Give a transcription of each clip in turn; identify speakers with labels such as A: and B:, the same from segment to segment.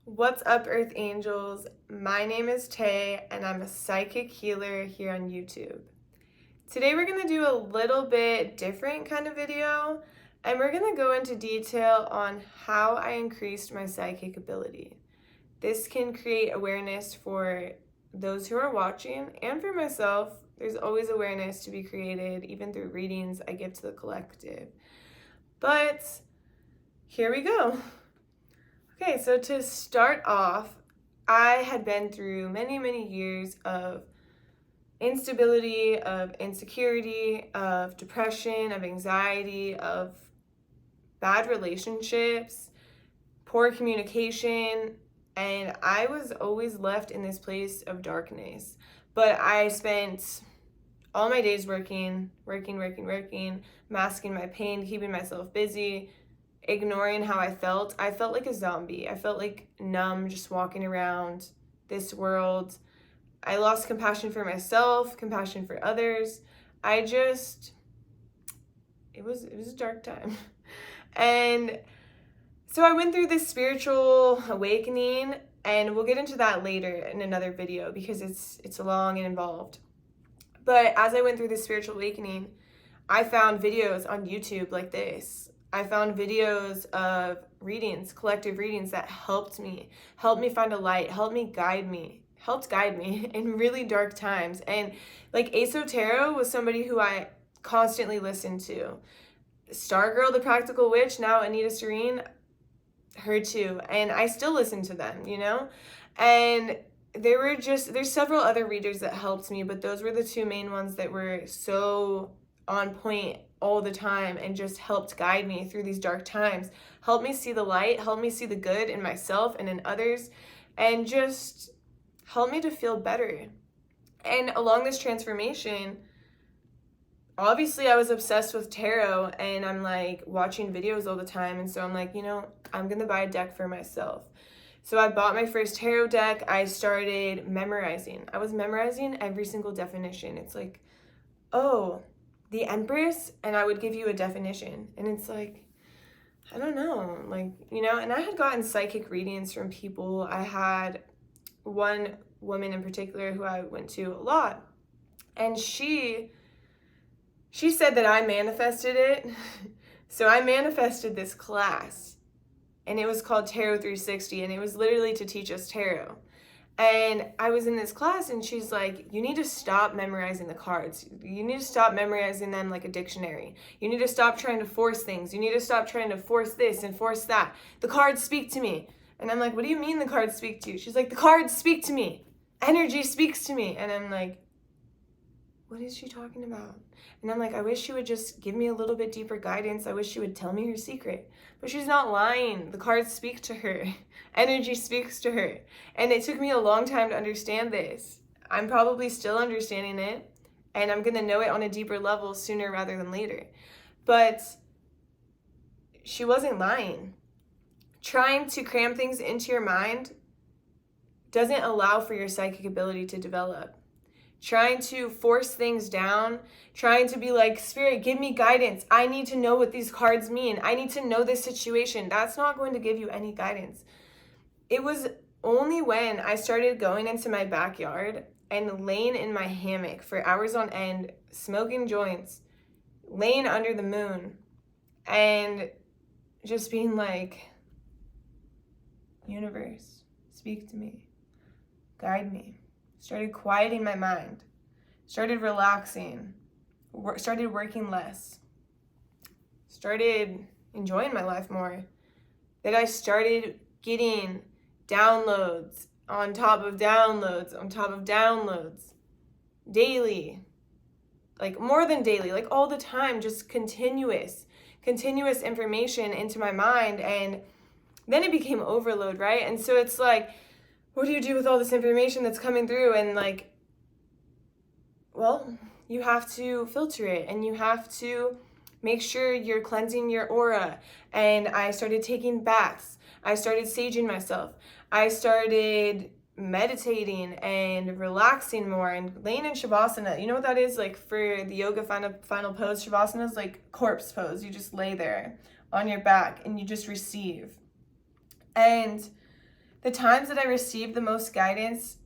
A: What's up, Earth Angels? My name is Tay, and I'm a psychic healer here on YouTube. Today, we're going to do a little bit different kind of video, and we're going to go into detail on how I increased my psychic ability. This can create awareness for those who are watching, and for myself. There's always awareness to be created, even through readings I give to the collective. But here we go. Okay, so to start off, I had been through many years of instability, of insecurity, of depression, of anxiety, of bad relationships, poor communication, and I was always left in this place of darkness. But I spent all my days working, masking my pain, keeping myself busy, ignoring how I felt. I felt like a zombie. I felt like numb, just walking around this world. I lost compassion for myself, compassion for others. It was a dark time. And so I went through this spiritual awakening, and we'll get into that later in another video because it's long and involved. But as I went through this spiritual awakening, I found videos on YouTube like this. I found videos of readings, collective readings that helped me find a light, helped guide me in really dark times. And like Aso Tarot was somebody who I constantly listened to. Stargirl, the Practical Witch, now Anita Serene, her too. And I still listen to them, And there's several other readers that helped me, but those were the two main ones that were so on point all the time and just helped guide me through these dark times, helped me see the light, helped me see the good in myself and in others, and just helped me to feel better. And along this transformation, obviously I was obsessed with tarot, and I'm like watching videos all the time, and so I'm like, I'm gonna buy a deck for myself. So I bought my first tarot deck. I started memorizing. I was memorizing every single definition. It's like, oh, the Empress, and I would give you a definition. And it's like, I don't know, and I had gotten psychic readings from people. I had one woman in particular who I went to a lot, and she said that I manifested it. So I manifested this class, and it was called Tarot 360, and it was literally to teach us tarot. And I was in this class, and she's like, you need to stop memorizing the cards. You need to stop memorizing them like a dictionary. You need to stop trying to force things. You need to stop trying to force this and force that. The cards speak to me. And I'm like, what do you mean the cards speak to you? She's like, the cards speak to me. Energy speaks to me. And I'm like, what is she talking about? And I'm like, I wish she would just give me a little bit deeper guidance. I wish she would tell me her secret. But she's not lying. The cards speak to her. Energy speaks to her. And it took me a long time to understand this. I'm probably still understanding it, and I'm going to know it on a deeper level sooner rather than later. But she wasn't lying. Trying to cram things into your mind doesn't allow for your psychic ability to develop. Trying to force things down, trying to be like, Spirit, give me guidance. I need to know what these cards mean. I need to know this situation. That's not going to give you any guidance. It was only when I started going into my backyard and laying in my hammock for hours on end, smoking joints, laying under the moon, and just being like, universe, speak to me, guide me. Started quieting my mind, started relaxing, started working less, started enjoying my life more, that I started getting downloads on top of downloads on top of downloads daily, like more than daily, like all the time, just continuous information into my mind. And then it became overload, right? And so it's like, what do you do with all this information that's coming through? And like, well, you have to filter it, and you have to make sure you're cleansing your aura. And I started taking baths. I started saging myself. I started meditating and relaxing more and laying in Shavasana. You know what that is? Like for the yoga final pose, Shavasana is like corpse pose. You just lay there on your back and you just receive. And the times that I received the most guidance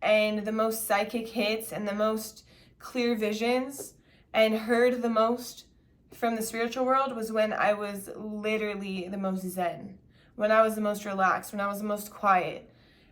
A: and the most psychic hits and the most clear visions and heard the most from the spiritual world was when I was literally the most zen, when I was the most relaxed, when I was the most quiet,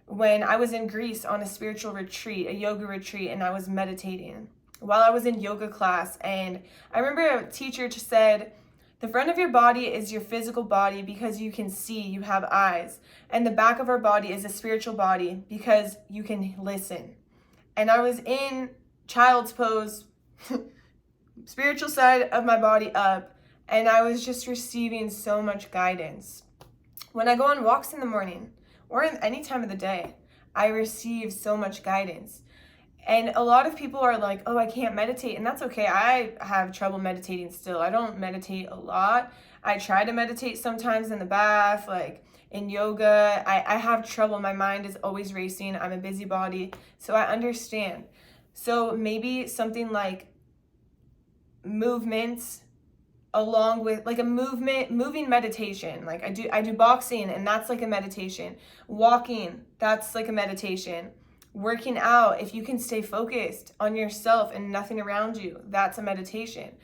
A: when I was in Greece on a spiritual retreat, a yoga retreat, and I was meditating while I was in yoga class. And I remember a teacher just said, the front of your body is your physical body because you can see, you have eyes. And the back of our body is a spiritual body because you can listen. And I was in child's pose, spiritual side of my body up, and I was just receiving so much guidance. When I go on walks in the morning or in any time of the day, I receive so much guidance. And a lot of people are like, oh, I can't meditate. And that's okay. I have trouble meditating still. I don't meditate a lot. I try to meditate sometimes in the bath, like in yoga. I have trouble. My mind is always racing. I'm a busybody. So I understand. So maybe something like movements along with like a moving meditation. Like I do boxing, and that's like a meditation. Walking, that's like a meditation. Working out, if you can stay focused on yourself and nothing around you, that's a meditation.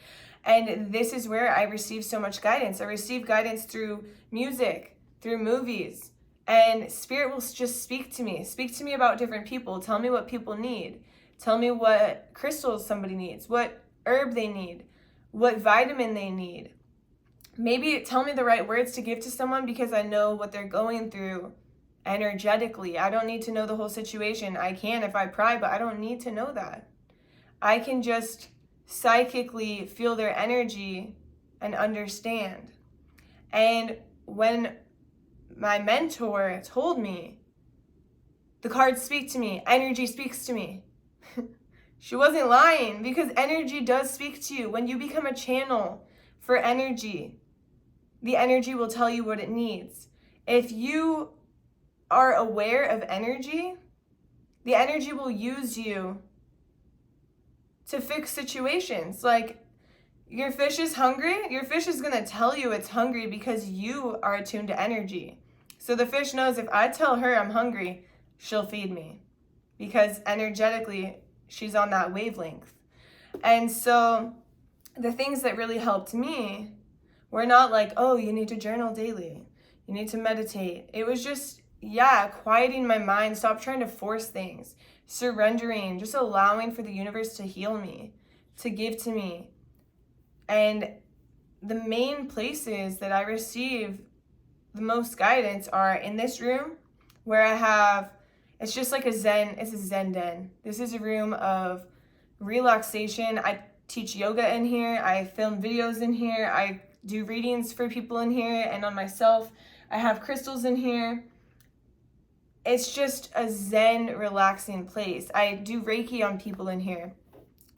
A: And this is where I receive so much guidance. I receive guidance through music, through movies, and Spirit will just speak to me about different people, tell me what people need, tell me what crystals somebody needs, what herb they need, what vitamin they need. Maybe tell me the right words to give to someone because I know what they're going through energetically. I don't need to know the whole situation. I can if I pry, but I don't need to know that. I can just psychically feel their energy and understand. And when my mentor told me, the cards speak to me, energy speaks to me, she wasn't lying, because energy does speak to you. When you become a channel for energy, the energy will tell you what it needs. If you are aware of energy, the energy will use you to fix situations. Like, your fish is hungry, your fish is gonna tell you it's hungry because you are attuned to energy. So the fish knows if I tell her I'm hungry, she'll feed me because energetically she's on that wavelength. And so the things that really helped me were not like, oh, you need to journal daily, you need to meditate. It was just, quieting my mind, stop trying to force things, surrendering, just allowing for the universe to heal me, to give to me. And the main places that I receive the most guidance are in this room, where I have, it's just like it's a Zen den. This is a room of relaxation. I teach yoga in here. I film videos in here. I do readings for people in here and on myself. I have crystals in here. It's just a Zen, relaxing place. I do Reiki on people in here.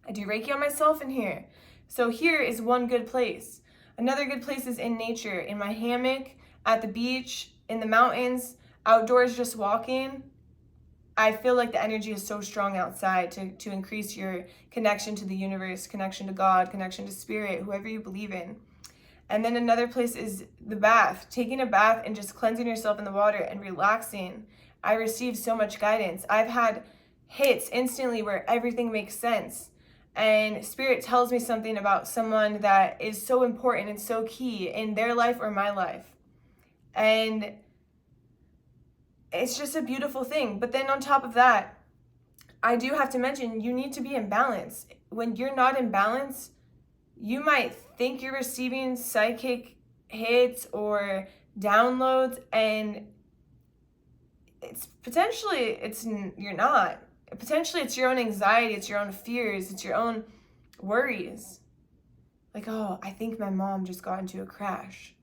A: I do Reiki on myself in here. So here is one good place. Another good place is in nature, in my hammock, at the beach, in the mountains, outdoors just walking. I feel like the energy is so strong outside to increase your connection to the universe, connection to God, connection to spirit, whoever you believe in. And then another place is the bath, taking a bath and just cleansing yourself in the water and relaxing. I receive so much guidance. I've had hits instantly where everything makes sense. And Spirit tells me something about someone that is so important and so key in their life or my life. And it's just a beautiful thing. But then on top of that, I do have to mention, you need to be in balance. When you're not in balance, you might think you're receiving psychic hits or downloads, and you're not. Potentially it's your own anxiety, it's your own fears, it's your own worries. Like, oh, I think my mom just got into a crash.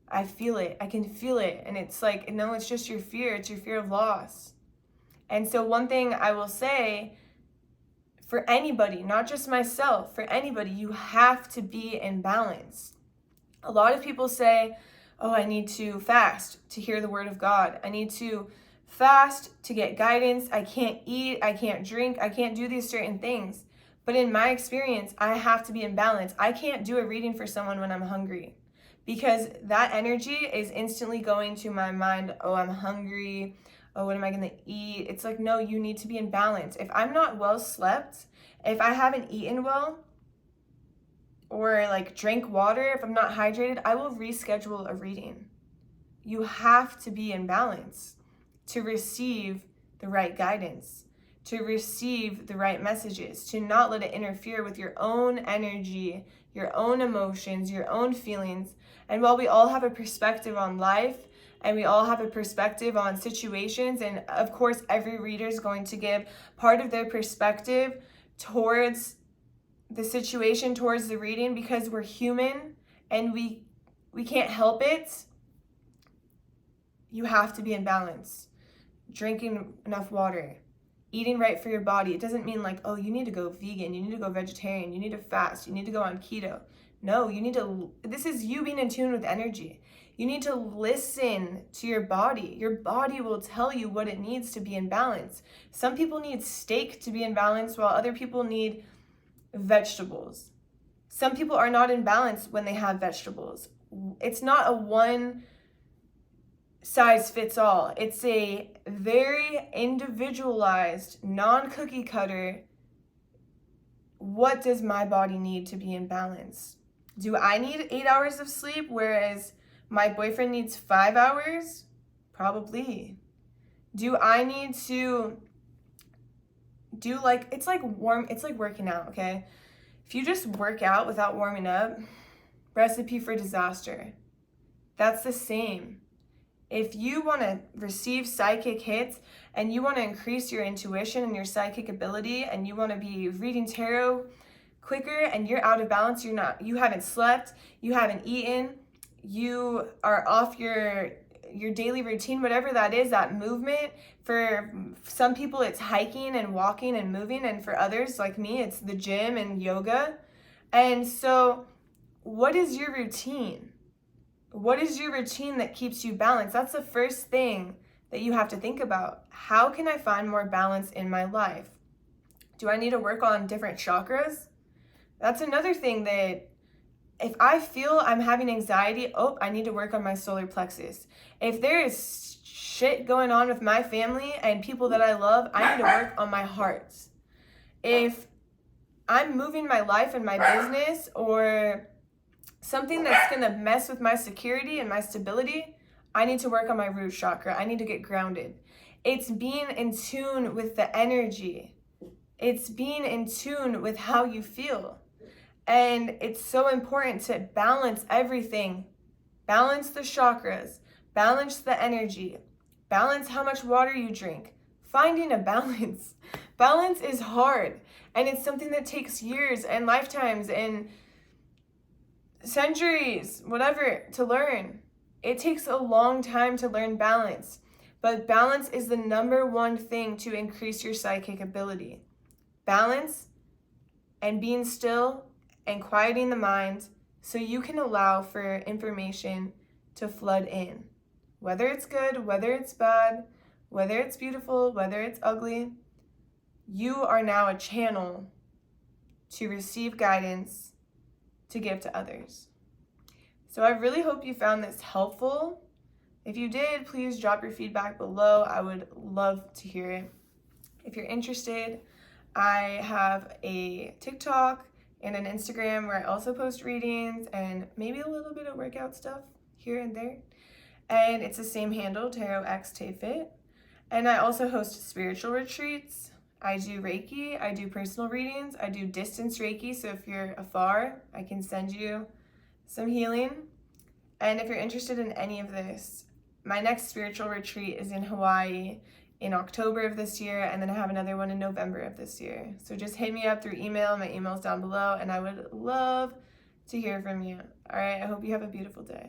A: I feel it, I can feel it. And it's like, no, it's just your fear, it's your fear of loss. And so one thing I will say, for anybody, not just myself, for anybody, you have to be in balance. A lot of people say, oh, I need to fast to hear the word of God. I need to fast to get guidance. I can't eat, I can't drink, I can't do these certain things. But in my experience, I have to be in balance. I can't do a reading for someone when I'm hungry, because that energy is instantly going to my mind. Oh, I'm hungry. Oh, what am I going to eat? It's like, no, you need to be in balance. If I'm not well slept, if I haven't eaten well, or like drink water, if I'm not hydrated, I will reschedule a reading. You have to be in balance to receive the right guidance, to receive the right messages, to not let it interfere with your own energy, your own emotions, your own feelings. And while we all have a perspective on life, and we all have a perspective on situations, and of course every reader is going to give part of their perspective towards the situation, towards the reading, because we're human and we can't help it. You have to be in balance. Drinking enough water, eating right for your body. It doesn't mean like, oh, you need to go vegan, you need to go vegetarian, you need to fast, you need to go on keto. No, this is you being in tune with energy. You need to listen to your body. Your body will tell you what it needs to be in balance. Some people need steak to be in balance, while other people need vegetables. Some people are not in balance when they have vegetables. It's not a one size fits all. It's a very individualized, non-cookie cutter. What does my body need to be in balance? Do I need 8 hours of sleep, whereas my boyfriend needs 5 hours? Probably. Do I need to do it's like working out, okay? If you just work out without warming up, recipe for disaster. That's the same. If you want to receive psychic hits and you want to increase your intuition and your psychic ability, and you want to be reading tarot quicker, and you're out of balance, you haven't slept, you haven't eaten, you are off your daily routine, whatever that is, that movement. For some people it's hiking and walking and moving, and for others like me it's the gym and yoga. And so what is your routine? What is your routine that keeps you balanced? That's the first thing that you have to think about. How can I find more balance in my life? Do I need to work on different chakras? That's another thing, that if I feel I'm having anxiety, I need to work on my solar plexus. If there is shit going on with my family and people that I love, I need to work on my heart. If I'm moving my life and my business, or something that's going to mess with my security and my stability, I need to work on my root chakra. I need to get grounded. It's being in tune with the energy. It's being in tune with how you feel. And it's so important to balance everything. Balance the chakras, balance the energy, balance how much water you drink. Finding a balance. Balance is hard, and it's something that takes years and lifetimes and centuries, whatever, to learn. It takes a long time to learn balance, but balance is the number one thing to increase your psychic ability. Balance and being still and quieting the mind so you can allow for information to flood in. Whether it's good, whether it's bad, whether it's beautiful, whether it's ugly, you are now a channel to receive guidance to give to others. So I really hope you found this helpful. If you did, please drop your feedback below. I would love to hear it. If you're interested, I have a TikTok and an Instagram where I also post readings and maybe a little bit of workout stuff here and there. And it's the same handle, Tarot X Tay Fit. And I also host spiritual retreats. I do Reiki, I do personal readings, I do distance Reiki, so if you're afar, I can send you some healing. And if you're interested in any of this, my next spiritual retreat is in Hawaii in October of this year, and then I have another one in November of this year. So just hit me up through email, my email's down below, and I would love to hear from you. All right, I hope you have a beautiful day.